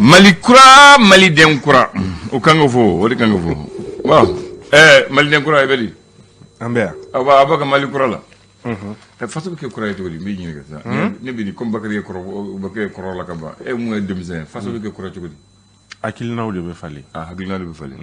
Malikura Maliden kura o kango fo o de kango fo bon Maliden kura e bedi ambe aba ka Malikura la façon que kura e to di mi ni ka sa ne bi comme bakari koro la ka ba e mu demisen façon que kura to di akilinaw de be fali hakilina de be fali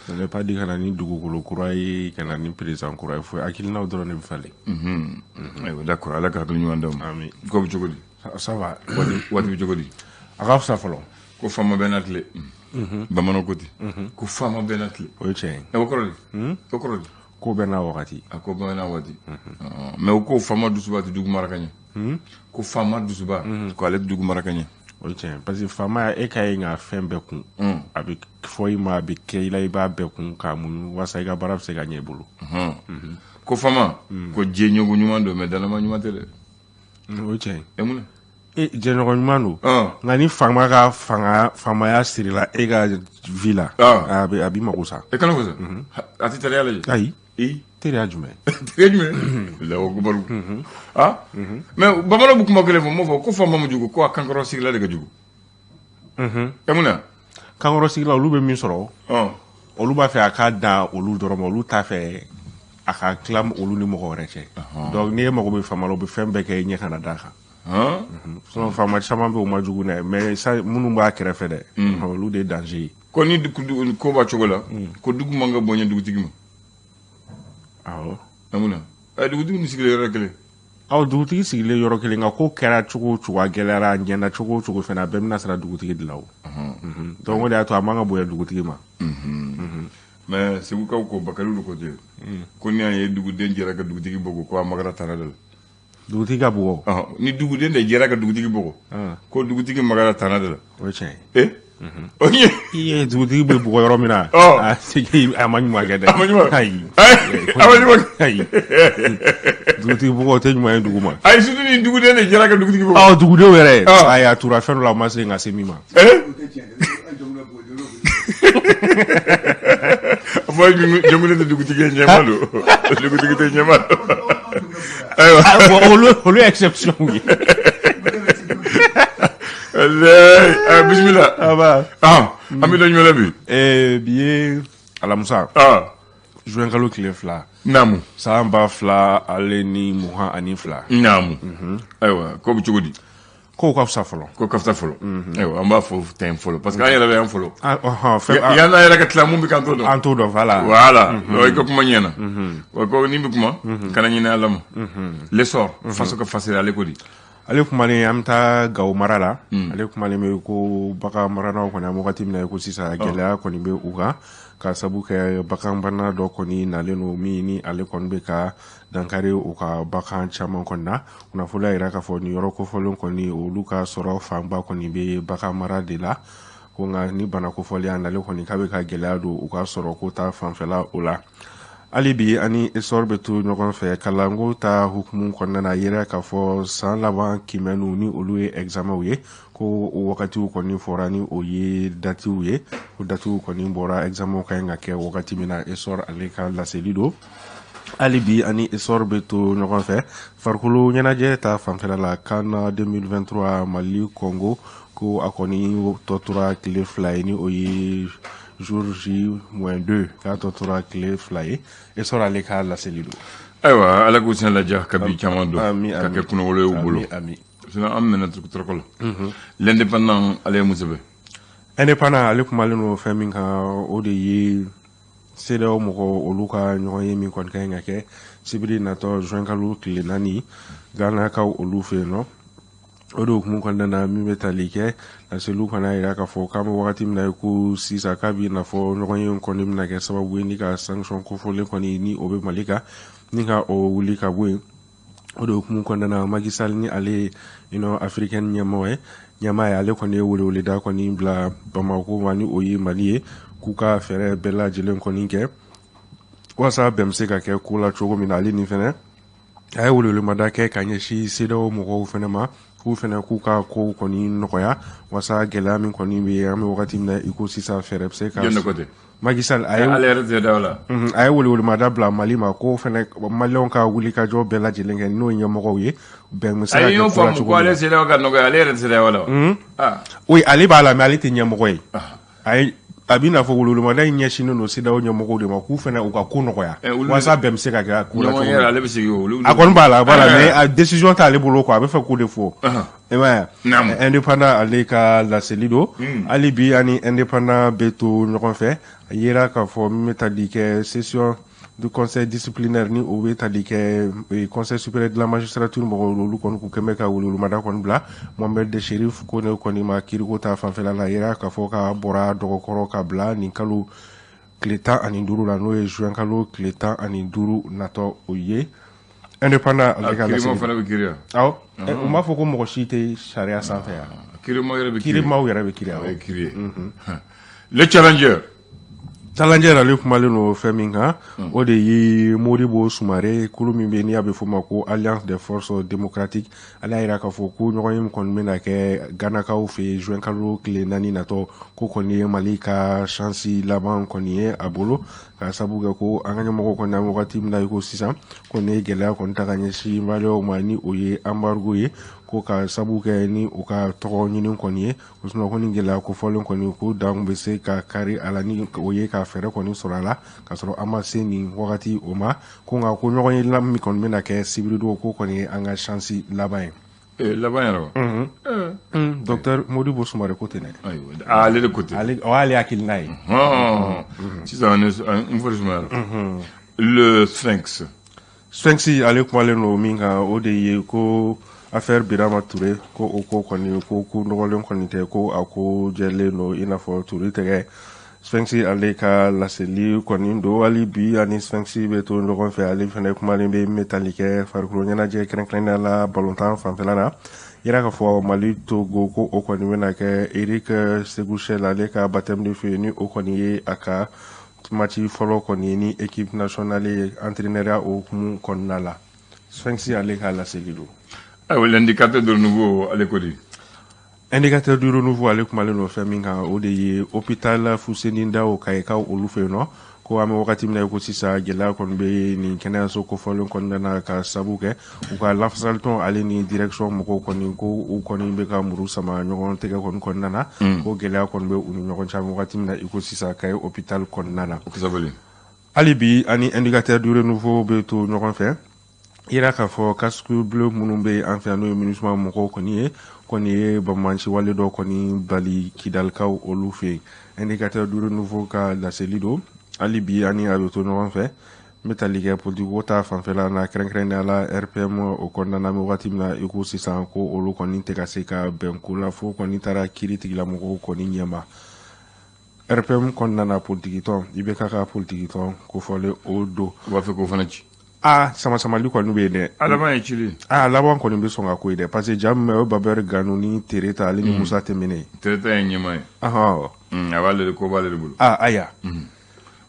ce n'est pas dit kana ni dugukolo kura ye kana ni président kura ye fo akilinaw dɔrɔn de be fali d'accord ala ka hakilina ndam amin ko bi jogodi ça va wati bi jogodi aga fsa folo ko fama benatle bamano koti ko fama benatle o ye tiɲɛ e ko korodi ko bɛɛ n'a wagati a ko bɛɛ n'a wagati mais o ko fama dusuba tɛ dugu mara ka ɲɛ ko fama dusuba ko ale dugu mara ka ɲɛ o ye tiɲɛ parce que faama e ka ye nka fɛn bɛɛ kun a bɛ fɔ i ma a bɛ kɛ i la i b'a bɛɛ kun k'a muɲu walasa i ka baara bɛ se ka ɲɛ i bolo ko fama ko diɲɛ ɲɔgɔn ɲuman don mais dalama ɲuman tɛ dɛ o ye tiɲɛ e mun na jɛɲɔgɔn ɲuman don nka ni faama ka faamaya sirila e ka vie la a b'i mago sa e kana ko sa a tɛ teriya lajɛ ayi teriya jumɛn teriya jumɛn lawo kubaru mais bamanan bɛ kuma kelen fɔ m'o fɔ ko faama ma jugu ko a kankɔrɔ sigila de ka jugu e mun na kankɔrɔ sigila olu bɛ min sɔrɔ olu b'a fɛ a ka dan olu dɔrɔn ma olu t'a fɛ a ka tila olu ni mɔgɔ wɛrɛ cɛ donc n'i ye mago bɛ faama la u bɛ fɛn bɛɛ kɛ i ɲɛ kana d'a kan sinon faama caman bɛ u ma jugu dɛ mais minnu b'a kɛrɛfɛ dɛ olu de ye danger ye ko ni ko b'a cogo la ko dugu man ka bonya dugutigi ma awɔ mun na dugutigi ni sigilen yɔrɔ kelen dugutigi sigilen yɔrɔ kelen nka ko kɛra cogo o cogo a gɛlɛyara a ɲɛna cogo o cogo fɛnɛ a bɛɛ bɛna sara dugutigi de la o donc o de y'a to a man ka bonya dugutigi ma mais segukaw ko bakariw ko ten ko ni y'a ye duguden jɛra ka dugutigi bɔgɔ ko a magara tana de la dugutigi ka bɔgɔ ni duguden de jɛra ka dugutigi bɔgɔ ko dugutigi magara tana de la o ye tiɲɛ ye o ye i ye dugutigi bɛ bɔgɔ yɔrɔ min na a ma ɲuman kɛ dɛ ayi a ma ɲuman ayi dugutigi bɔgɔ o tɛ ɲuman ye dugu ma ayi surtout ni duguden de jɛra ka dugutigi bɔgɔ dugudenw yɛrɛ ayi a tura fɛn dɔ la a ma se ka se min ma Moi, je me dis que tu es Niamalo. Je me dis que tu es Niamalo. On lui exception, oui. Bismillah. Ah, bah. Ah, Amida Nyolabi. Bien, Alamusa. Ah. Jouer un galop qui est fla. Namu. Samba fla, Aleni, Mouha, Anifla. Namu. Aïwa, comme tu dis. Ko kafsa folo ko kafsa folo an b'a fɔ ten folo parce que an yɛrɛ bɛ yan folo yan n'a yɛrɛ ka tila mun bɛ kan to dɔn an t'o dɔn voilà i ka kuma ɲɛna wa ko ni bɛ kuma kana ɲinɛ ala ma l'essor faso ka fasiri ale ko di ale kumalen an bɛ taa Gawo mara la ale kumalen bɛ ko bagan maralaw kɔni an wagati min na ko sisan gɛlɛya kɔni bɛ u kan ka sabu kɛ bagan bana dɔ kɔni nalen don min ni ale kɔni bɛ ka dankari u ka bagan caman kɔni na kunnafoniya yira k'a fɔ nin yɔrɔ kofɔlen kɔni olu ka sɔrɔ fanba kɔni bɛ bagan mara de la ko nka ni bana kofɔlen nale kɔni k'a bɛ ka gɛlɛya don u ka sɔrɔ ko ta fanfɛla o la hali bi ani essor bɛ to ɲɔgɔn fɛ kalanko ta hukumu kɔnɔna na yɛrɛ k'a fɔ san laban kimɛnniw ni olu ye examenw ye ko o wagatiw kɔni fɔra ni o ye datiw ye ko datiw kɔni bɔra examenw ka ɲi ka kɛ wagati min na essor ale ka laseli don hali bi ani essor bɛ to ɲɔgɔn fɛ farikolo ɲɛnajɛ ta fanfɛla la CAN 2023 Mali Congo ko a kɔni tɔ tora tile fila ye ni o ye jour J-2 k'a tɔ tora tile fila ye essor ale ka laseli don ayiwa ala k'u sɛn ladiya ka bi caman don ka kɛ kunnawolo ye u bolo sinon an mɛnna tɔrɔkɔ la l'indépendant ale ye mun sɛbɛn indépendant ale kumalen don fɛn min kan o de ye CEDEAO mɔgɔ olu ka ɲɔgɔn ye min kɔni ka ɲi ka kɛ sibiri natɔ juin kalo tile 4 Ganakaw olu fɛ yen nɔ o de hukumu kɔnɔna na min bɛ tali kɛ laseliw fana yira k'a fɔ k'an bɛ wagati min na ko sisan k'a bɛ n'a fɔ ɲɔgɔn ye kɔni bɛna kɛ sababu ye ni ka sanction kofɔlen kɔni ni o bɛ Mali kan ni ka o wuli ka bɔ yen o de hukumu kɔnɔna na Macky Sall ni ale Union Africaine ɲɛmɔgɔ ye ale kɔni ye weleweleda kɔni bila Bamako ma ni o ye Mali ye k'u ka fɛɛrɛ bɛɛ lajɛlen kɔni kɛ walasa bɛn bɛ se ka kɛ ko la cogo min na ale nin fɛnɛ a ye welewelemada kɛ ka ɲɛsin CEDEAO mɔgɔw fɛnɛ ma k'u fɛnɛ k'u ka kow kɔni nɔgɔya wasa gɛlɛya min kɔni bɛ an bɛ wagati min na i ko sisan fɛɛrɛ bɛ se ka Macky Sall a ye welemada bila Mali ma ko fɛnɛ maliyɛnw ka wuli ka jɔ bɛɛ lajɛlen kɛ n'o ye ɲɛmɔgɔw ye bɛn bɛ se ka kɛ cogo min. Ale CEDEAO ka nɔgɔya ale yɛrɛ tɛ CEDEAO la. Oui, ale b'a la mais ale tɛ ɲɛmɔgɔ ye. A b'i n'a fɔ welemada in ɲɛsinnen don CEDEAO ɲɛmɔgɔw de ma k'u fɛnɛ u ka ko nɔgɔya walasa bɛn bɛ se ka kɛ ko la cogo min. Ale bɛ segin o. A kɔni b'a la voilà mais a décision t'ale bolo quoi a bɛ fɛ k'o de fɔ. I m'a ye indépendant ale ka laseli don hali bi ani indépendant bɛ to ɲɔgɔn fɛ a yera k'a fɔ min bɛ tali kɛ session du conseil disciplinaire ni o bɛ tali kɛ conseil supérieur de la magistrature mɔgɔw olu kɔni k'u kɛn bɛ ka welemada kɔni bila Mohamed Chérif ko ne kɔni ma kiiriko ta fanfɛla la a yera k'a fɔ k'a bɔra dɔgɔkɔrɔ ka bila nin kalo tile 15 la n'o ye juin kalo tile 15 natɔ o ye indépendant ale ka laseli. Kiirimaw fana bɛ kiiri awɔ u m'a fɔ ko mɔgɔ si tɛ sariya sanfɛ yan. Kiirimaw yɛrɛ bɛ kiiri. Kiirimaw yɛrɛ bɛ kiiri. O ye kiiri ye. Le challenger. Challenger ale kumalen no fɛn min kan o de ye Modibo Sumare kulu min bɛ n'i y'a bɛ fɔ ma ko Alliance des forces démocratiques ale y'a jira k'a fɔ ko ɲɔgɔn ye kɔni bɛna kɛ Ganakaw fɛ juin kalo tile 4 natɔ ko kɔni ye Mali ka chance laban kɔni ye a bolo ka sabu kɛ ko an ka ɲɛmɔgɔ kɔni an wagati min na i ko sisan kɔni ye gɛlɛya kɔni ta ka ɲɛsin maliyɛnw ma ni o ye embargo ye ko ka sabu kɛ ni o ka tɔgɔ ɲini kɔni ye o sinɔ ko ni gɛlɛya kofɔlen kɔni ko dan bɛ se ka kari a la ni o ye ka fɛɛrɛ kɔni sɔrɔ a la ka sɔrɔ an ma se nin wagati o ma ko nka ko ɲɔgɔn ye min kɔni bɛna kɛ sibiri don ko kɔni ye an ka chance laban ye. Laban yɛrɛ. Docteur Modibo Sumare ko ten dɛ. Ale de ko ten. Ale hakilina ye. Sisan n fɔ Sumare. Le Sphinx. Sphinx ale kumalen no min kan o de ye ko affaire Birama Touré ko o ko kɔni ko nɔgɔlen kɔni tɛ ko a ko jɛlen no i n'a fɔ Touré tɛgɛ Sphinx ale ka laseli kɔni don hali bi ani Sphinx bɛ to ɲɔgɔn fɛ ale fɛnɛ kumalen bɛ metali kɛ farikolo ɲɛnajɛ kɛrɛnkɛrɛnnenya la balontan fanfɛla na yira k'a fɔ Mali Togo ko o kɔni bɛna kɛ Eric Seguchel ale ka baptême de feu ni o kɔni ye a ka match fɔlɔ kɔni ye ni équipe nationale ye entraîneur o hukumu kɔnɔna la Sphinx ale ka laseli don. L'indicateur de renouveau ale ko di. Indicateur du renouveau ale kumalen no fɛn min kan o de ye hôpital Fuseni Dawo Kayikaw olu fɛ yen nɔ ko an bɛ wagati min na ko sisan gɛlɛya kɔni bɛ nin kɛnɛyaso kofɔlen kɔnɔna na ka sabu kɛ u ka lafasalitɔn ale ni direction mɔgɔw kɔni ko u kɔni bɛ ka muru sama ɲɔgɔn tɛgɛ kɔni kɔnɔna na ko gɛlɛya kɔni bɛ u ni ɲɔgɔn cɛ wagati min na i ko sisan ka ye hôpital kɔnɔna na. Hali bi ani indicateur du renouveau bɛ to ɲɔgɔn fɛ. Yira k'a fɔ casque bleu minnu bɛ an fɛ yan n'o ye MINUSMA mɔgɔw kɔni ye bamaci wale dɔ kɔni bali kidalikaw olu fɛ yen indicateur du renouveau ka laseli don hali bi ani a bɛ to ɲɔgɔn fɛ n bɛ tali kɛ politiko ta fanfɛla na kɛrɛnkɛrɛnnenya la RPM o kɔnɔna na an bɛ wagati min na i ko sisan ko olu kɔni tɛ ka se ka bɛn ko la fo kɔni taara kiiri tigilamɔgɔw kɔni ɲɛma RPM kɔnɔna na politikitɔn i bɛ k'a ka politikitɔn kofɔlen o don. U b'a fɛ k'o fana ci. Sama-samali kɔni bɛ yen dɛ. Laban ye cili. Laban kɔni bɛ sɔn ka ko ye dɛ parce que jaa min bɛ o Babɛri Gano ni Tereta ale ni Musa Tɛmɛnɛ. Tereta ye ɲɛmaa ye. A b'ale de ko b'ale de bolo. Aya.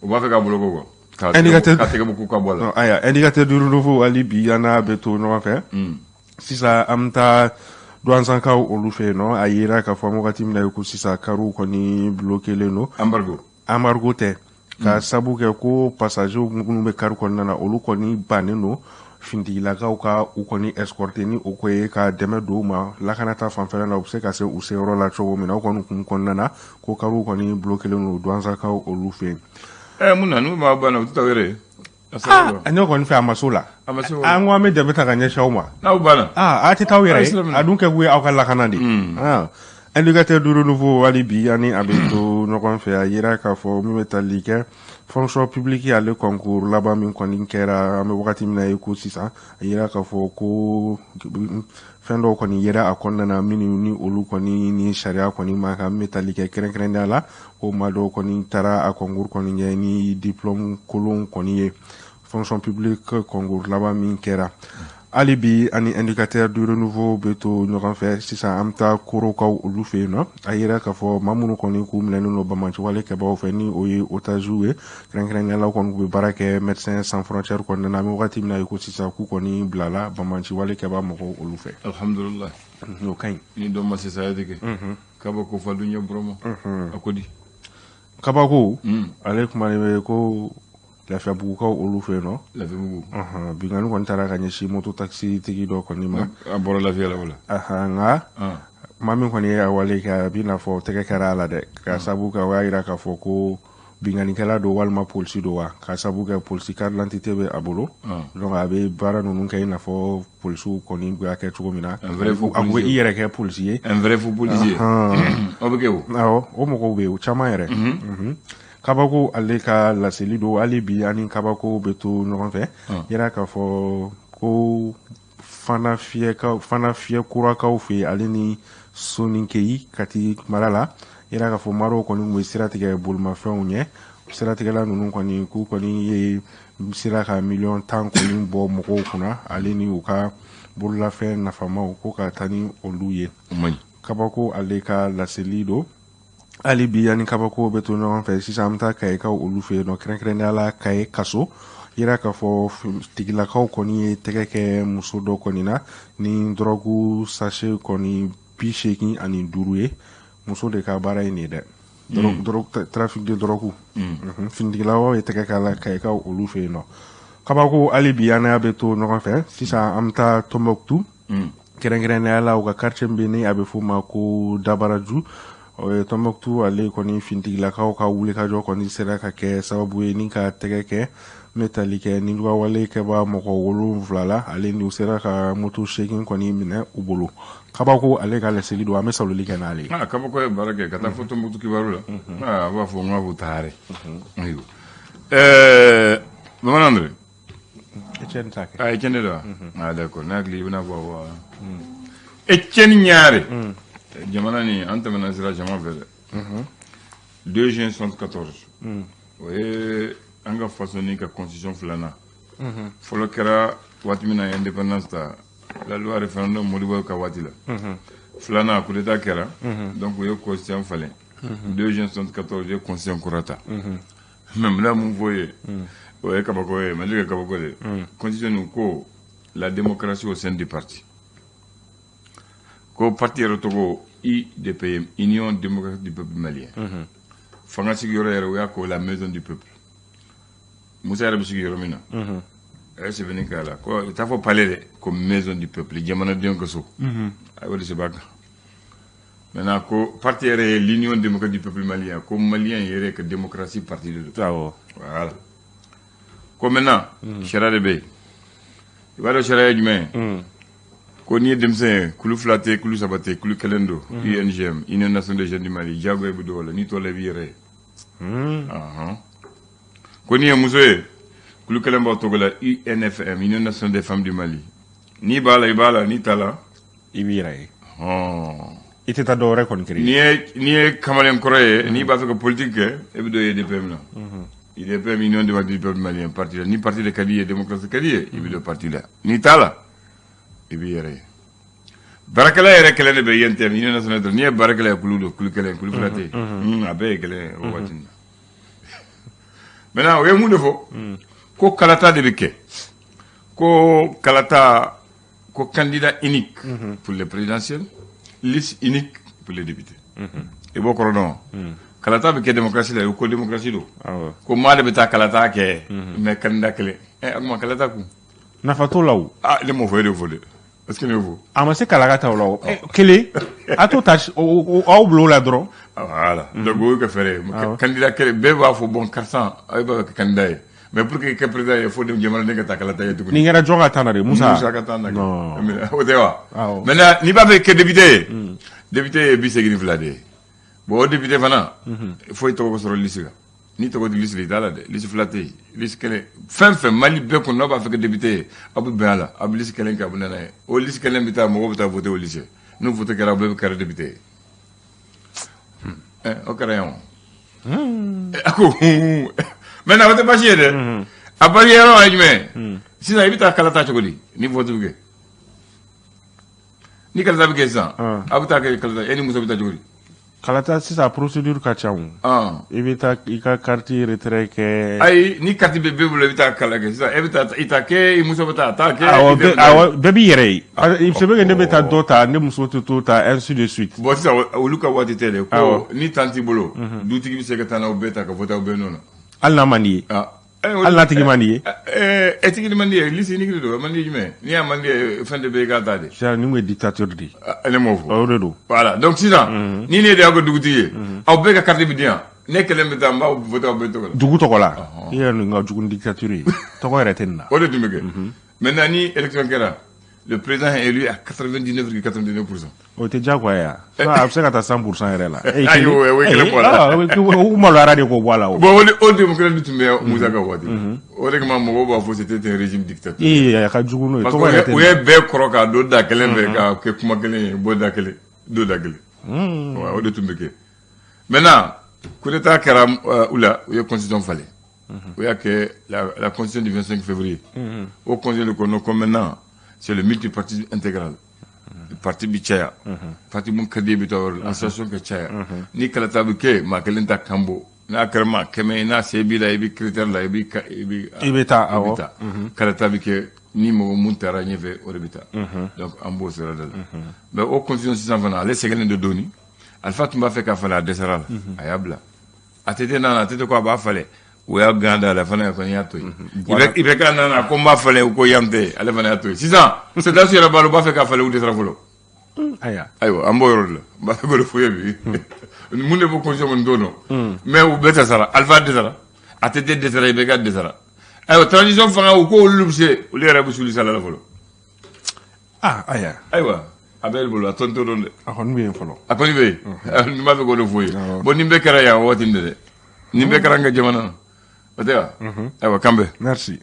U b'a fɛ k'a bolo ko quoi. Indicateur ka tɛgɛ bɔ k'u ka bɔ la. Aya indicateur du renouveau hali bi an n'a bɛ to ɲɔgɔn fɛ. Sisan an bɛ taa douanzankaw olu fɛ yen nɔ a yera k'a fɔ an wagati min na ko sisan kariw kɔni bloquelen don. Embargo tɛ. Ka sabu kɛ ko passager minnu bɛ kari kɔnɔna na olu kɔni bannen don fintigilakaw ka u kɔni escorter ni o ko ye ka dɛmɛ don u ma lakanata fanfɛla la u bɛ se ka se u seyɔrɔ la cogo min na o kɔni hukumu kɔnɔna na ko kariw kɔni bloquelen don douanzankaw olu fɛ yen. Mun na n'u ma banna u tɛ taa wɛrɛ ye. Ne kɔni fɛ a ma se o la. An ko an bɛ dɛmɛ ta ka ɲɛsin aw ma. N'aw banna. A tɛ taa aw yɛrɛ ye a dun kɛ kun ye aw ka lakana de. Indicateur du renouveau hali bi ani a bɛ to ɲɔgɔn fɛ a yera k'a fɔ min bɛ tali kɛ fonction publique ale concours laban min kɔni kɛra an bɛ wagati min na ye ko sisan a yera k'a fɔ ko fɛn dɔw kɔni yera a kɔnɔna na minnu ni olu kɔni ni sariya kɔni ma kan min bɛ tali kɛ kɛrɛnkɛrɛnnenya la ko maa dɔw kɔni taara a concours kɔni kɛ ni diplôme kolon kɔni ye fonction publique concours laban min kɛra. Hali bi ani indicateur du renouveau bɛ to ɲɔgɔn fɛ sisan an bɛ taa korokaw olu fɛ yen nɔ a yera k'a fɔ maa minnu kɔni k'u minɛnen don bamaciwale kɛbagaw fɛ ni o ye otages ye kɛrɛnkɛrɛnnenya kɔni k'u bɛ baara kɛ médecins sans frontières kɔnɔna na an bɛ wagati min na ko sisan k'u kɔni bilala bamaciwale kɛbaga mɔgɔw olu fɛ. Alhamdulillah. Okay. Ni do ma society ke. Kaba ko fa dunya bromo. Akodi. Kaba ko ale kuma ne ko lafiya bugu ka olu fe no. Lafiya bugu. Bingani kon tara ka nyeshi moto taxi tigi do ko ni ma. Aboro lafiya la wala. Nga. Mami ko ni awale ka bina fo tege kara la de. Ka sabu ka wa ira ka fo ko bingani kala do walma polisi do wa ka sabu ka polisi carte d'identité be abolo donc abe bara nunu kay na fo polisu ko ni ga ke tugo mina un vrai faux policier yere ke policier un vrai faux policier obeke o mo ko be o chama yere kabako ale ka la selido ale bi ani kabako beto no fe yera ka fo ko fana fie kura ka fe ale ni soninkei kati marala ira ka fo maro ko ni siratige bulma fewnya siratige la nunu ko ni ku ko ni ye siraka million tan ko ni bo mo ko kuna ale ni uka bulla fe na fama ko ka tani oluye kabako ale ka la selido ali bi yani kabako beto no fe si samta kay ka olu fe no kren ala kay kaso ira ka fo tigila ko ni tege ke muso do ko ni na ni drogu sachet ko ni bisheki ani duruye muso de ka bara ni de trafic de drogue findigila wo eteke kala kay ka olu fe no kabako ali bi yana beto no fe sisa amta Tombouctou keren ala o ka quartier mbini abe fuma ko dabaraju Tombouctou ale koni findigila ka wule ka jo koni sera ka ke sababu ni ka tege ke metalike ni duwa wale ke ba moko wolo vlala ale ni sera ka moto shaking koni mine ubolo kabako ale ka le selido ame saloli ke na ale kabako e barake kata foto mutu kibaru la ba fo ngwa butare ayo maman André Etienne Take Etienne do d'accord nak li bina bo Etienne ñaare jamana ni antamana sira jama vele 2 juin 74 ouais anga façonné ka constitution flana folo kera watimina indépendance ta la loi référendum modibo ka watila flana coup d'état kera donc yo constitution fallait 2 juin 74 yo constitution kurata même là mon voyez ouais kabako malika kabako constitution ko la démocratie au sein du parti ko parti rotogo IDPM Union démocratique du peuple malien fanga sigiro yero ya ko la maison du peuple Moussa Arabi sigiro mina c'est venu kala ko ta faut parler comme maison du peuple jamana den ko so ay wala se bag maintenant ko parti yere l'Union démocratique du peuple malien comme malien yere que démocratie parti de voilà ko maintenant chara de bey wala chara jume ko ni demse kulu flaté kulu sabaté kulu kelendo UNGM Union nationale des jeunes du Mali jago e budo wala ni to le viré ko ni musoye kulu kelemba togola UNFM Union nationale des femmes du Mali ni bala ni tala ibiré ite ta do rekon kri ni kamalem kroye ni ba fe politique e budo IDPM la IDPM Union démocratique du peuple malien parti ni parti de Kadié démocratie Kadié e budo parti la ni tala ibiyere barakala yere kele be yente mi na sonata ni barakala kulu kele kulu flate abe kele o watin maintenant we mu defo ko kalata de beke ko kalata ko candidat unique pour les présidentielles liste unique pour les députés et bokoro non kalata be ke démocratie la ko démocratie do ko ma de beta kalata ke mais candidat kele akuma kalata ku na fatolaw le mo fo de volé. Est-ce que vous amase kalagata wala kele ato tâche au blo la dron voilà donc vous que faire candidat kele be va fo bon 400 ay ba candidat mais pour que président il faut dem jemal de ta kalata yetu ni ngara jonga tanare Moussa ka tanare mais o dewa maintenant ni ba que député bi segini flade bo député fana il faut to ko soro lisiga ni to ko liste li dala de liste flaté liste kele fin Mali be ko no ba fe député abu bala abu liste kele ka bunana o liste kele bita mo bita voter au lycée nous voter kala be kala député o crayon ako maintenant voter pas chier de abari yero ajme si na bita kala ta chogoli ni voter buge ni kala ta buge ça abu ta kala ta eni muso bita chogoli kalata sisan procédure ka ca i bɛ taa i ka carte retrait kɛ ayi ni carte bɛ bɛɛ bolo i bɛ taa kala kɛ sisan e bɛ taa i ta kɛ i muso bɛ taa kɛ awɔ bɛɛ b'i yɛrɛ ye c'est vrai que ne bɛ taa dɔ ta ne muso tɛ to ta ainsi de suite bon sisan olu ka waati tɛ dɛ ko ni temps t'i bolo dutigi bɛ se ka taa n'aw bɛɛ ta ka fɔ t'aw bɛɛ nɔ na hali n'a man di ye hali n'a tigi man di ye tigi man di ye lisi nigi don man di jumɛn n'i y'a man di ye fɛn de bɛ i k'a ta de ni mu ye dictateur de ne m'o fɔ o de don voilà donc sisan ni ne de y'a ko dugutigi ye aw bɛɛ ka carte bɛ di yan ne kelen bɛ taa n b'aw voter aw bɛɛ tɔgɔ la dugu tɔgɔ la i yɛrɛ nin ka jugu ni dictature ye tɔgɔ yɛrɛ tɛ nin na o de tun bɛ kɛ maintenant ni élection kɛra le président est élu à 99,99%. O tɛ diyagoya ye a bɛ se ka taa 100% yɛrɛ la ayi o ye kelen bɔ la u maloyara de k'o bɔ a la bon o démocrate de tun bɛ Musa ka waati o de kama mɔgɔw b'a fɔ c'était un régime dictatorial a ka jugu n'o ye parce que u ye bɛɛ kɔrɔ k'a don da kelen fɛ k'a kɛ kuma kelen ye bɔ da kelen don da kelen o de tun bɛ kɛ maintenant coup d'état kɛra u la u ye constitution falen u y'a kɛ la constitution du 25 février au conseil de kɔnɔ comme maintenant c'est le multipartisme intégral le parti bi caya parti mun ka di bi tawar association ka caya ni kala ta bi ke ma kelen ta kambo n'a kɛra ma kɛmɛ n'a se b'i la i bi critère la i bɛ taa awɔ kala ta bi kɛ ni mɔgɔ mun taara ɲɛfɛ o de bɛ taa donc an b'o sira de la mais o constitution sisan fana ale sɛgɛnnen de dɔɔni Alpha tun b'a fɛ ka falen a dɛsɛra la a y'a bila a tɛ nana a tɛ ko a b'a falen o y'a ganda la fana kɔni y'a to yen i bɛ ka nana ko n b'a falen u ko yan tɛ ale fana y'a to yen sisan sɛdasi yɛrɛ b'a la u b'a fɛ ka falen u dɛsɛra fɔlɔ ayiwa an b'o yɔrɔ de la n b'a fɛ k'o de f'u ye bi mun de b'o constitution kɔni t'o dɔn mais u bɛɛ dɛsɛra Alpha dɛsɛra a tɛ dɛsɛra i bɛ ka dɛsɛra ayiwa transition fanga u ko olu bɛ se olu yɛrɛ bɛ suli sala la fɔlɔ ayiwa a bɛ bolo a tɔn t'o dɔn dɛ a kɔni bɛ yen fɔlɔ a kɔni bɛ yen n b'a fɛ k'o de f'u ye bon nin bɛɛ kɛra yan waati nin de dɛ nin bɛɛ kɛra an ka jamana na o tɛ wa ayiwa kan bɛn merci